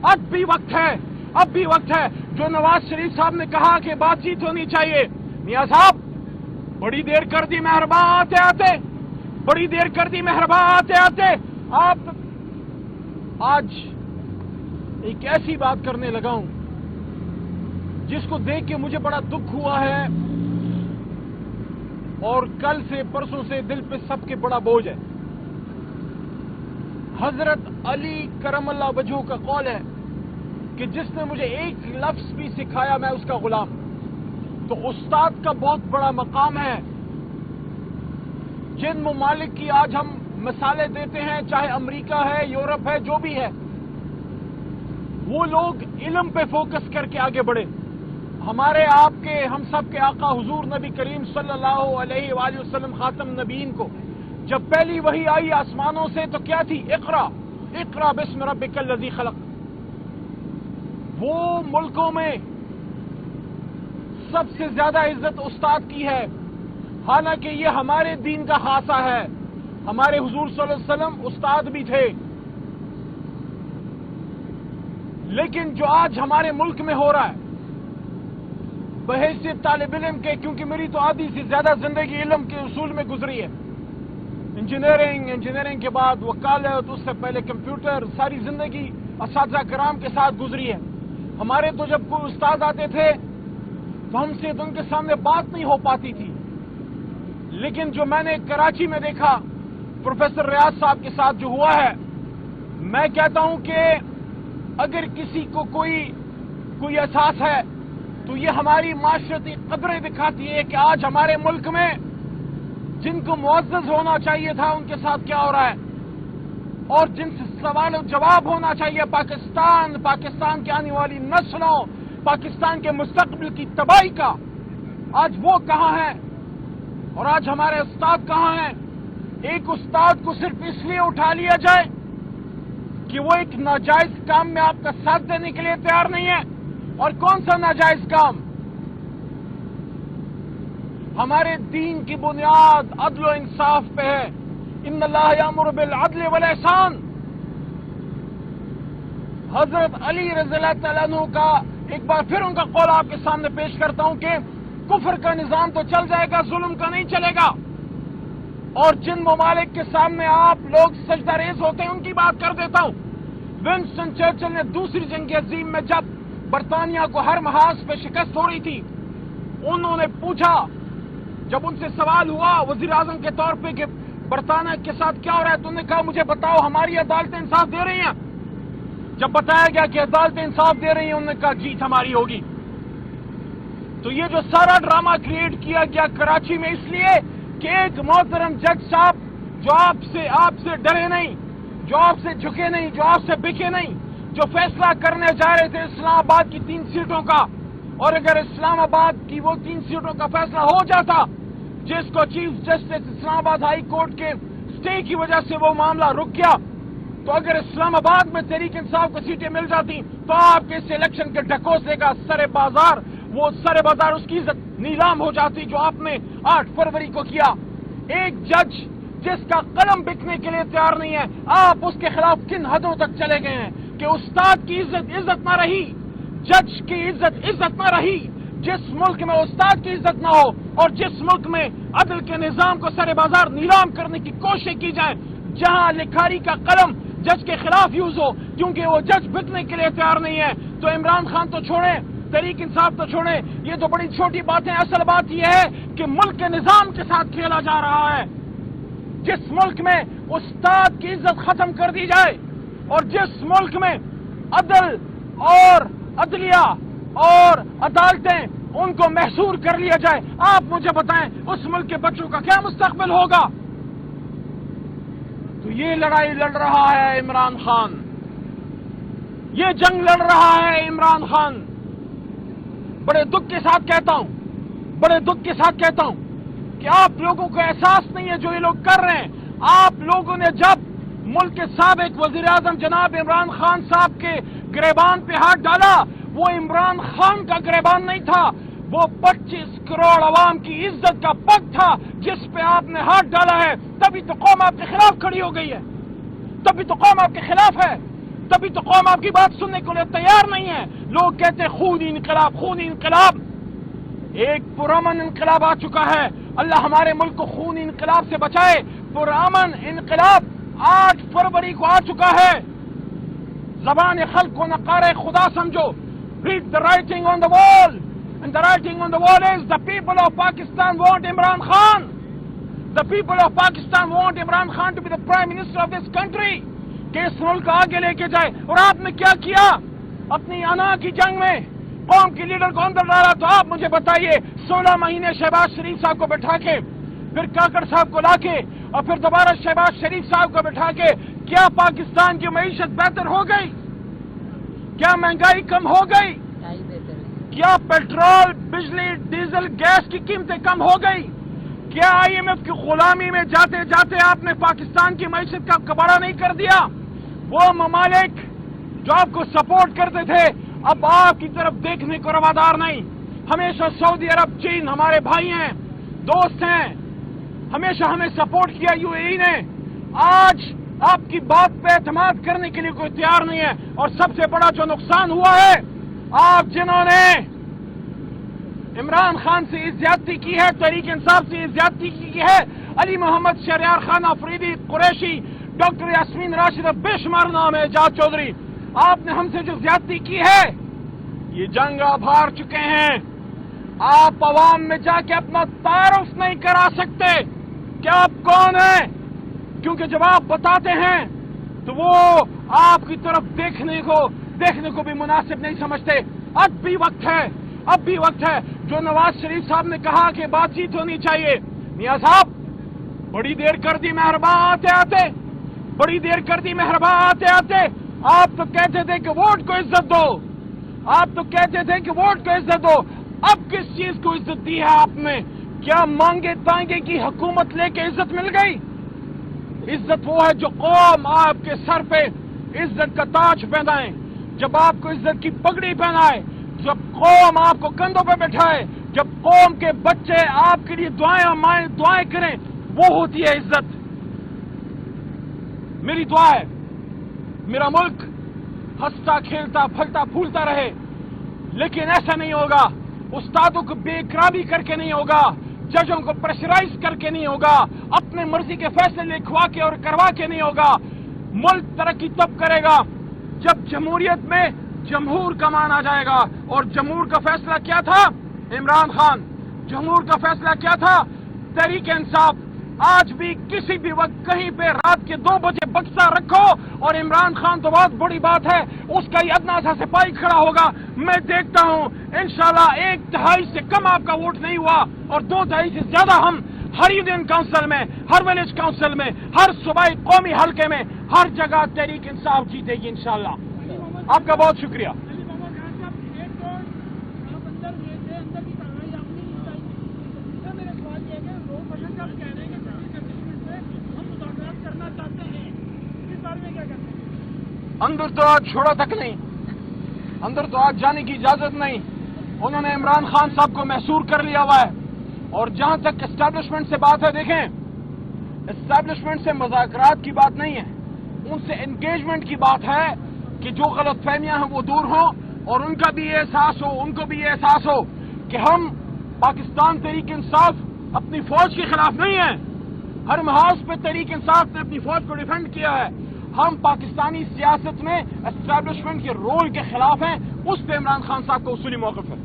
اب بھی وقت ہے، اب بھی وقت ہے۔ جو نواز شریف صاحب نے کہا کہ بات چیت ہونی چاہیے، میاں صاحب بڑی دیر کر دی مہربان آتے آتے، بڑی دیر کر دی مہربان آتے آتے۔ آپ آج ایک ایسی بات کرنے لگا ہوں جس کو دیکھ کے مجھے بڑا دکھ ہوا ہے، اور کل سے پرسوں سے دل پہ سب کے بڑا بوجھ ہے۔ حضرت علی کرم اللہ وجہہ کا قول ہے کہ جس نے مجھے ایک لفظ بھی سکھایا میں اس کا غلام۔ تو استاد کا بہت بڑا مقام ہے۔ جن ممالک کی آج ہم مثالیں دیتے ہیں، چاہے امریکہ ہے، یورپ ہے، جو بھی ہے، وہ لوگ علم پہ فوکس کر کے آگے بڑھے۔ ہمارے آپ کے، ہم سب کے آقا حضور نبی کریم صلی اللہ علیہ وآلہ وسلم خاتم نبیین کو جب پہلی وحی آئی آسمانوں سے تو کیا تھی؟ اقرا اقرا بسم ربک الذی خلق۔ وہ ملکوں میں سب سے زیادہ عزت استاد کی ہے، حالانکہ یہ ہمارے دین کا خاصہ ہے۔ ہمارے حضور صلی اللہ علیہ وسلم استاد بھی تھے، لیکن جو آج ہمارے ملک میں ہو رہا ہے بحیثیت طالب علم کے، کیونکہ میری تو آدھی سے زیادہ زندگی علم کے اصول میں گزری ہے، انجینئرنگ کے بعد وکالت، اس سے پہلے کمپیوٹر، ساری زندگی اساتذہ کرام کے ساتھ گزری ہے۔ ہمارے تو جب کوئی استاد آتے تھے تو ہم سے تو ان کے سامنے بات نہیں ہو پاتی تھی، لیکن جو میں نے کراچی میں دیکھا پروفیسر ریاض صاحب کے ساتھ جو ہوا ہے، میں کہتا ہوں کہ اگر کسی کو کوئی احساس ہے تو یہ ہماری معاشرتی قدریں دکھاتی ہے کہ آج ہمارے ملک میں جن کو معزز ہونا چاہیے تھا ان کے ساتھ کیا ہو رہا ہے، اور جن سے سوال و جواب ہونا چاہیے پاکستان کی آنے والی نسلوں، پاکستان کے مستقبل کی تباہی کا، آج وہ کہاں ہے اور آج ہمارے استاد کہاں ہیں؟ ایک استاد کو صرف اس لیے اٹھا لیا جائے کہ وہ ایک ناجائز کام میں آپ کا ساتھ دینے کے لیے تیار نہیں ہے۔ اور کون سا ناجائز کام؟ ہمارے دین کی بنیاد عدل و انصاف پہ ہے۔ ان اللہ یامر بالعدل والاحسان۔ حضرت علی رضی اللہ تعالیٰ عنہ کا ایک بار پھر ان کا قول آپ کے سامنے پیش کرتا ہوں کہ کفر کا نظام تو چل جائے گا، ظلم کا نہیں چلے گا۔ اور جن ممالک کے سامنے آپ لوگ سجدہ ریز ہوتے ہیں ان کی بات کر دیتا ہوں۔ ونسٹن چرچل نے دوسری جنگ عظیم میں جب برطانیہ کو ہر محاذ پہ شکست ہو رہی تھی، انہوں نے پوچھا، جب ان سے سوال ہوا وزیر اعظم کے طور پہ کہ برطانیہ کے ساتھ کیا ہو رہا ہے، تو انہوں نے کہا مجھے بتاؤ ہماری عدالتیں انصاف دے رہی ہیں؟ جب بتایا گیا کہ عدالتیں انصاف دے رہی ہیں، انہوں نے کہا جیت ہماری ہوگی۔ تو یہ جو سارا ڈرامہ کریٹ کیا گیا کراچی میں اس لیے کہ ایک محترم جج صاحب جو آپ سے ڈرے نہیں، جو آپ سے جھکے نہیں، جو آپ سے بکے نہیں، جو فیصلہ کرنے جا رہے تھے اسلام آباد کی 3 سیٹوں کا، اور اگر اسلام آباد کی وہ 3 سیٹوں کا فیصلہ ہو جاتا جس کو چیف جسٹس اسلام آباد ہائی کورٹ کے سٹے کی وجہ سے وہ معاملہ رک گیا، تو اگر اسلام آباد میں تحریک انصاف کو سیٹیں مل جاتی تو آپ کے اس الیکشن کے ڈھکوسے کا سر بازار اس کی عزت نیلام ہو جاتی جو آپ نے 8 فروری کو کیا۔ ایک جج جس کا قلم بکنے کے لیے تیار نہیں ہے، آپ اس کے خلاف کن حدوں تک چلے گئے ہیں کہ استاد کی عزت نہ رہی، جج کی عزت نہ رہی۔ جس ملک میں استاد کی عزت نہ ہو اور جس ملک میں عدل کے نظام کو سر بازار نیلام کرنے کی کوشش کی جائے، جہاں لکھاری کا قلم جج کے خلاف یوز ہو کیونکہ وہ جج بکنے کے لیے تیار نہیں ہے، تو عمران خان تو چھوڑیں، تحریک انصاف تو چھوڑیں، یہ تو بڑی چھوٹی باتیں۔ اصل بات یہ ہے کہ ملک کے نظام کے ساتھ کھیلا جا رہا ہے۔ جس ملک میں استاد کی عزت ختم کر دی جائے اور جس ملک میں عدل اور عدلیہ اور عدالتیں ان کو محصور کر لیا جائے، آپ مجھے بتائیں اس ملک کے بچوں کا کیا مستقبل ہوگا؟ تو یہ لڑائی لڑ رہا ہے عمران خان، یہ جنگ لڑ رہا ہے عمران خان۔ بڑے دکھ کے ساتھ کہتا ہوں کہ آپ لوگوں کو احساس نہیں ہے جو یہ لوگ کر رہے ہیں۔ آپ لوگوں نے جب ملک کے سابق وزیر اعظم جناب عمران خان صاحب کے گریبان پہ ہاتھ ڈالا، وہ عمران خان کا گریبان نہیں تھا، وہ 25 کروڑ عوام کی عزت کا پگ تھا جس پہ آپ نے ہاتھ ڈالا ہے۔ تبھی تو قوم آپ کے خلاف کھڑی ہو گئی ہے، تبھی تو قوم آپ کے خلاف ہے۔ تبھی تو قوم آپ کی بات سننے کو لیے تیار نہیں ہے. لوگ کہتے ہیں خونی انقلاب، خونی انقلاب. ایک پرامن انقلاب آ چکا ہے. اللہ ہمارے ملک کو خونی انقلاب سے بچائے. پرامن انقلاب 8 فروری کو آ چکا ہے. زبان خلق کو نقار خدا سمجھو. Read the writing on the wall. And the writing on the wall is the people of Pakistan want Imran Khan. The people of Pakistan want Imran Khan to be the Prime Minister of this country. کہ اس ملک آگے لے کے جائے. اور آپ نے کیا کیا اپنی انا کی جنگ میں؟ قوم کے لیڈر کو اندر ڈالا. تو آپ مجھے بتائیے 16 مہینے شہباز شریف صاحب کو بٹھا کے، پھر کاکڑ صاحب کو لا کے، اور پھر دوبارہ شہباز شریف صاحب کو بٹھا کے، کیا پاکستان کی معیشت بہتر ہو گئی؟ کیا مہنگائی کم ہو گئی؟ کیا پیٹرول، بجلی، ڈیزل، گیس کی قیمتیں کم ہو گئی؟ کیا IMF کی غلامی میں جاتے جاتے آپ نے پاکستان کی معیشت کا کباڑہ نہیں کر دیا؟ وہ ممالک جو آپ کو سپورٹ کرتے تھے اب آپ کی طرف دیکھنے کو روادار نہیں. ہمیشہ سعودی عرب، چین ہمارے بھائی ہیں، دوست ہیں، ہمیشہ ہمیں سپورٹ کیا UAE نے. آج آپ کی بات پہ اعتماد کرنے کے لیے کوئی تیار نہیں ہے. اور سب سے بڑا جو نقصان ہوا ہے، آپ جنہوں نے عمران خان سے زیادتی کی ہے، تحریک انصاف سے زیادتی کی ہے، علی محمد شہریار خان آفریدی، قریشی، ڈاکٹر یاسمین راشدہ، بے شمار نام ہے، اعجاز چودھری، آپ نے ہم سے جو زیادتی کی ہے، یہ جنگ آپ ہار چکے ہیں. آپ عوام میں جا کے اپنا تعارف نہیں کرا سکتے کہ آپ کون ہیں، کیونکہ جب آپ بتاتے ہیں تو وہ آپ کی طرف دیکھنے کو بھی مناسب نہیں سمجھتے. اب بھی وقت ہے جو نواز شریف صاحب نے کہا کہ بات چیت ہونی چاہیے. میاں صاحب بڑی دیر کر دی مہربان آتے آتے. آپ تو کہتے تھے کہ ووٹ کو عزت دو. اب کس چیز کو عزت دی ہے آپ نے؟ کیا مانگے تانگے کی حکومت لے کے عزت مل گئی؟ عزت وہ ہے جو قوم آپ کے سر پہ عزت کا تاج پہنائے، جب آپ کو عزت کی پگڑی پہنائے، جب قوم آپ کو کندھوں پہ بٹھائے، جب قوم کے بچے آپ کے لیے دعائیں کریں، وہ ہوتی ہے عزت. میری دعا ہے میرا ملک ہنستا کھیلتا پھلتا پھولتا رہے، لیکن ایسا نہیں ہوگا. استادوں کو بے احترامی کر کے نہیں ہوگا، ججوں کو پریشرائز کر کے نہیں ہوگا، اپنے مرضی کے فیصلے لکھوا کے اور کروا کے نہیں ہوگا. ملک ترقی تب کرے گا جب جمہوریت میں جمہور کا مان آ جائے گا. اور جمہور کا فیصلہ کیا تھا؟ عمران خان. جمہور کا فیصلہ کیا تھا؟ تحریک انصاف. آج بھی کسی بھی وقت کہیں پہ رات کے 2 بجے بکسا رکھو اور عمران خان تو بہت بڑی بات ہے، اس کا یہ ادنا سا سپاہی کھڑا ہوگا. میں دیکھتا ہوں انشاءاللہ 1/3 سے کم آپ کا ووٹ نہیں ہوا، اور 2/3 سے زیادہ ہم ہر یونین کاؤنسل میں، ہر ولیج کاؤنسل میں، ہر صوبائی قومی حلقے میں، ہر جگہ تحریک انصاف جیتے گی انشاءاللہ. آپ کا بہت شکریہ. اندر تو آج چھوڑا تک نہیں، اندر تو آج جانے کی اجازت نہیں. انہوں نے عمران خان صاحب کو محصور کر لیا ہوا ہے. اور جہاں تک اسٹیبلشمنٹ سے بات ہے، دیکھیں اسٹیبلشمنٹ سے مذاکرات کی بات نہیں ہے، ان سے انگیجمنٹ کی بات ہے کہ جو غلط فہمیاں ہیں وہ دور ہوں، اور ان کا بھی یہ احساس ہو، ان کو بھی یہ احساس ہو کہ ہم پاکستان تحریک انصاف اپنی فوج کے خلاف نہیں ہیں. ہر محاذ پہ تحریک انصاف نے اپنی فوج کو ڈیفینڈ کیا ہے. ہم پاکستانی سیاست میں اسٹیبلشمنٹ کے رول کے خلاف ہیں. اس پہ عمران خان صاحب کو اصولی موقف ہے.